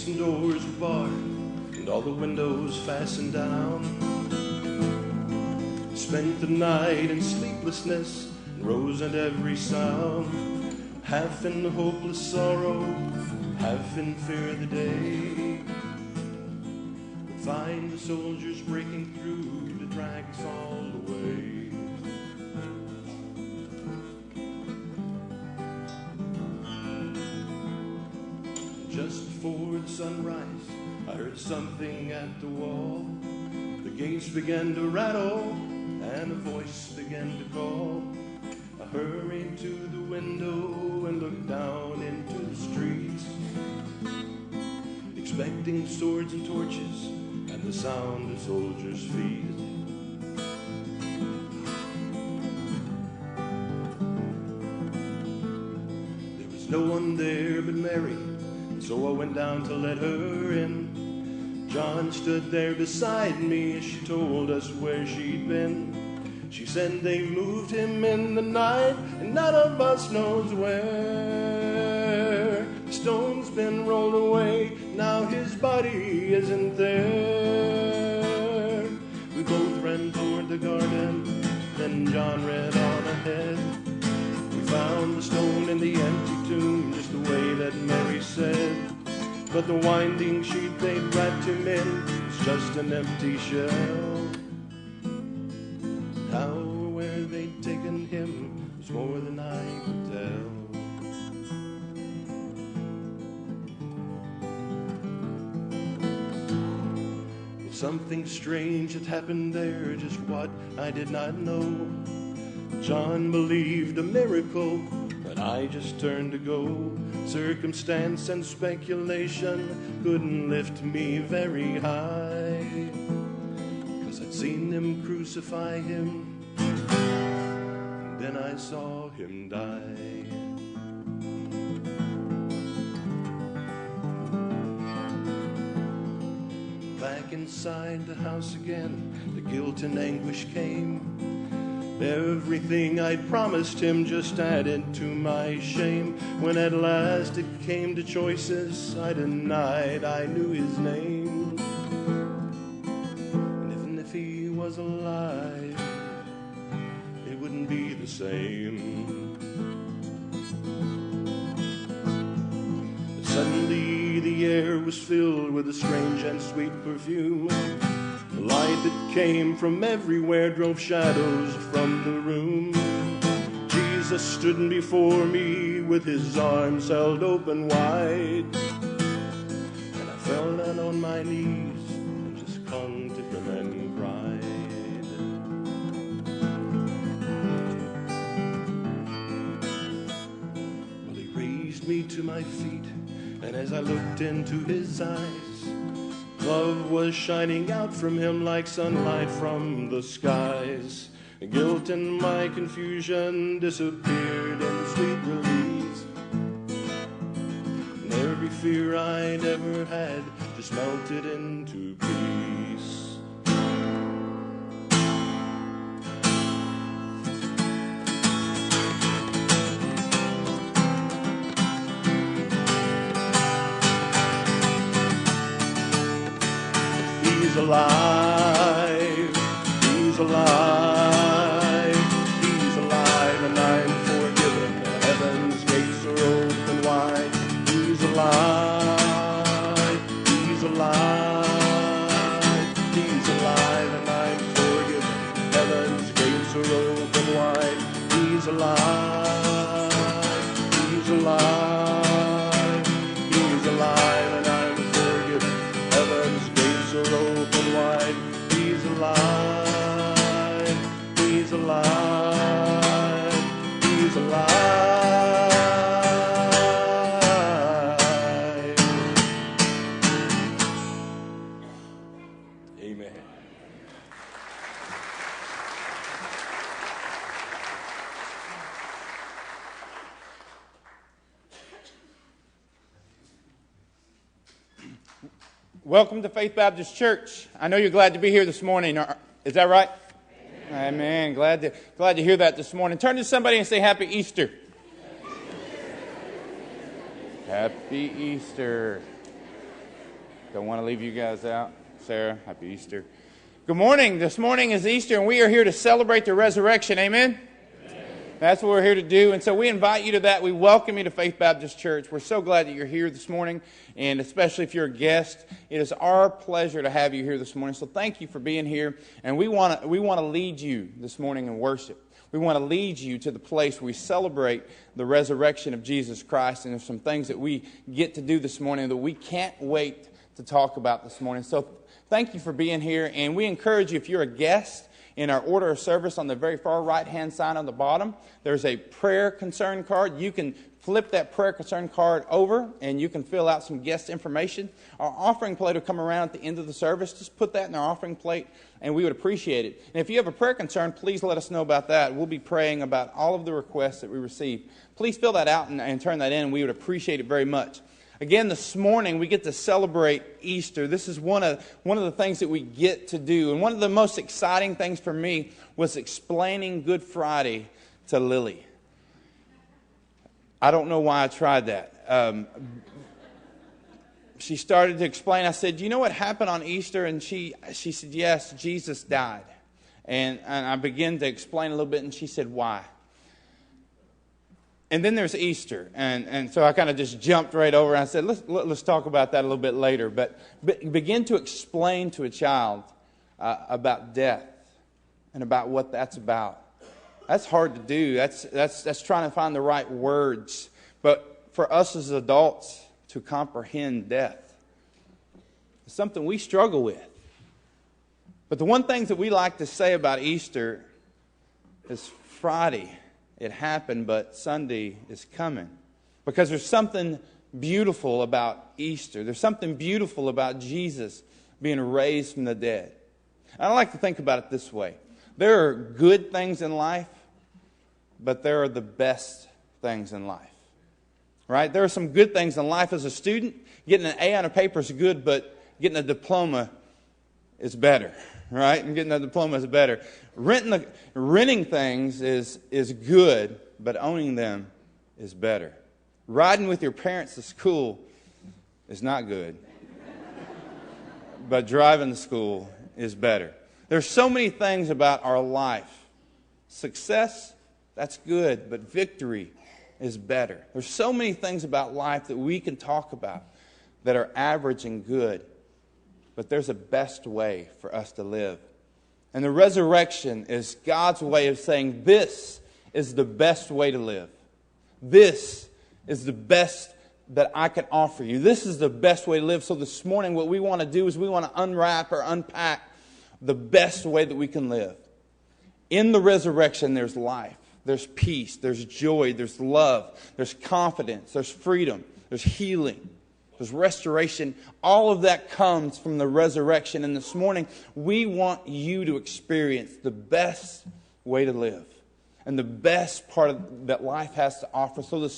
gates and doors were barred, and all the windows fastened down. Spent the night in sleeplessness, and rose at every sound, half in hopeless sorrow, half in fear of the day. Would find the soldiers breaking through to drag us all away. Just before the sunrise, I heard something at the wall. The gates began to rattle, and a voice began to call. I hurried to the window and looked down into the streets, expecting swords and torches and the sound of soldiers' feet. There was no one there but Mary, so I went down to let her in. John stood there beside me as she told us where she'd been. She said they moved him in the night and none of us knows where. The stone's been rolled away, now his body isn't there. We both ran toward the garden, then John ran on ahead. We found the stone in the empty tomb, just the way that Mary said. But the winding sheet they'd wrapped him in was just an empty shell. How or where they'd taken him was more than I could tell. But something strange had happened there, just what I did not know. John believed a miracle, but I just turned to go. Circumstance and speculation couldn't lift me very high, 'cause I'd seen them crucify him, and then I saw him die. Back inside the house again, the guilt and anguish came. Everything I'd promised him just added to my shame. When at last it came to choices, I denied I knew his name. And even if he was alive, it wouldn't be the same. But suddenly the air was filled with a strange and sweet perfume. The light that came from everywhere drove shadows from the room. Jesus stood before me with his arms held open wide, and I fell down on my knees and just clung to him and cried. Well, he raised me to my feet, and as I looked into his eyes, love was shining out from him like sunlight from the skies. Guilt and my confusion disappeared in sweet release, and every fear I'd ever had just melted into peace. He's alive, he's alive, he's alive, and I'm forgiven. The heavens gates are open wide. He's alive, he's alive, he's alive, and I'm forgiven. Heaven's gates are open wide. He's alive, he's alive, he's alive, and I'm forgiven. Heaven's gates are open wide. He's alive, he's alive, he's alive. Amen. Welcome to Faith Baptist Church. I know you're glad to be here this morning. Is that right? Amen. Glad to hear that this morning. Turn to somebody and say Happy Easter. Happy Easter. Don't want to leave you guys out. Sarah, happy Easter. Good morning. This morning is Easter, and we are here to celebrate the resurrection. Amen? Amen. That's what we're here to do, and so we invite you to that. We welcome you to Faith Baptist Church. We're so glad that you're here this morning, and especially if you're a guest, it is our pleasure to have you here this morning. So thank you for being here, and we want to lead you this morning in worship. We want to lead you to the place where we celebrate the resurrection of Jesus Christ, and there's some things that we get to do this morning that we can't wait to talk about this morning. So thank you for being here, and we encourage you, if you're a guest, in our order of service on the very far right-hand side on the bottom, there's a prayer concern card. You can flip that prayer concern card over, and you can fill out some guest information. Our offering plate will come around at the end of the service. Just put that in our offering plate, and we would appreciate it. And if you have a prayer concern, please let us know about that. We'll be praying about all of the requests that we receive. Please fill that out and turn that in. We would appreciate it very much. Again, this morning we get to celebrate Easter. This is one of the things that we get to do. And one of the most exciting things for me was explaining Good Friday to Lily. I don't know why I tried that. She started to explain. I said, "You know what happened on Easter?" And she said, "Yes, Jesus died." And I began to explain a little bit, and she said, "Why?" And then there's Easter, and so I kind of just jumped right over. And I said, let's talk about that a little bit later. But begin to explain to a child about death and about what that's about. That's hard to do. That's trying to find the right words. But for us as adults to comprehend death is something we struggle with. But the one thing that we like to say about Easter is Friday it happened, but Sunday is coming. Because there's something beautiful about Easter. There's something beautiful about Jesus being raised from the dead. And I like to think about it this way. There are good things in life, but there are the best things in life. Right? There are some good things in life as a student. Getting an A on a paper is good, but getting a diploma is better. Right? And getting a diploma is better. Renting things is good, but owning them is better. Riding with your parents to school is not good, but driving to school is better. There's so many things about our life. Success, that's good, but victory is better. There's so many things about life that we can talk about that are average and good. But there's a best way for us to live. And the resurrection is God's way of saying this is the best way to live. This is the best that I can offer you. This is the best way to live. So this morning what we want to do is we want to unwrap or unpack the best way that we can live. In the resurrection there's life, there's peace, there's joy, there's love, there's confidence, there's freedom, there's healing. There's restoration. All of that comes from the resurrection. And this morning, we want you to experience the best way to live and the best part that life has to offer. So this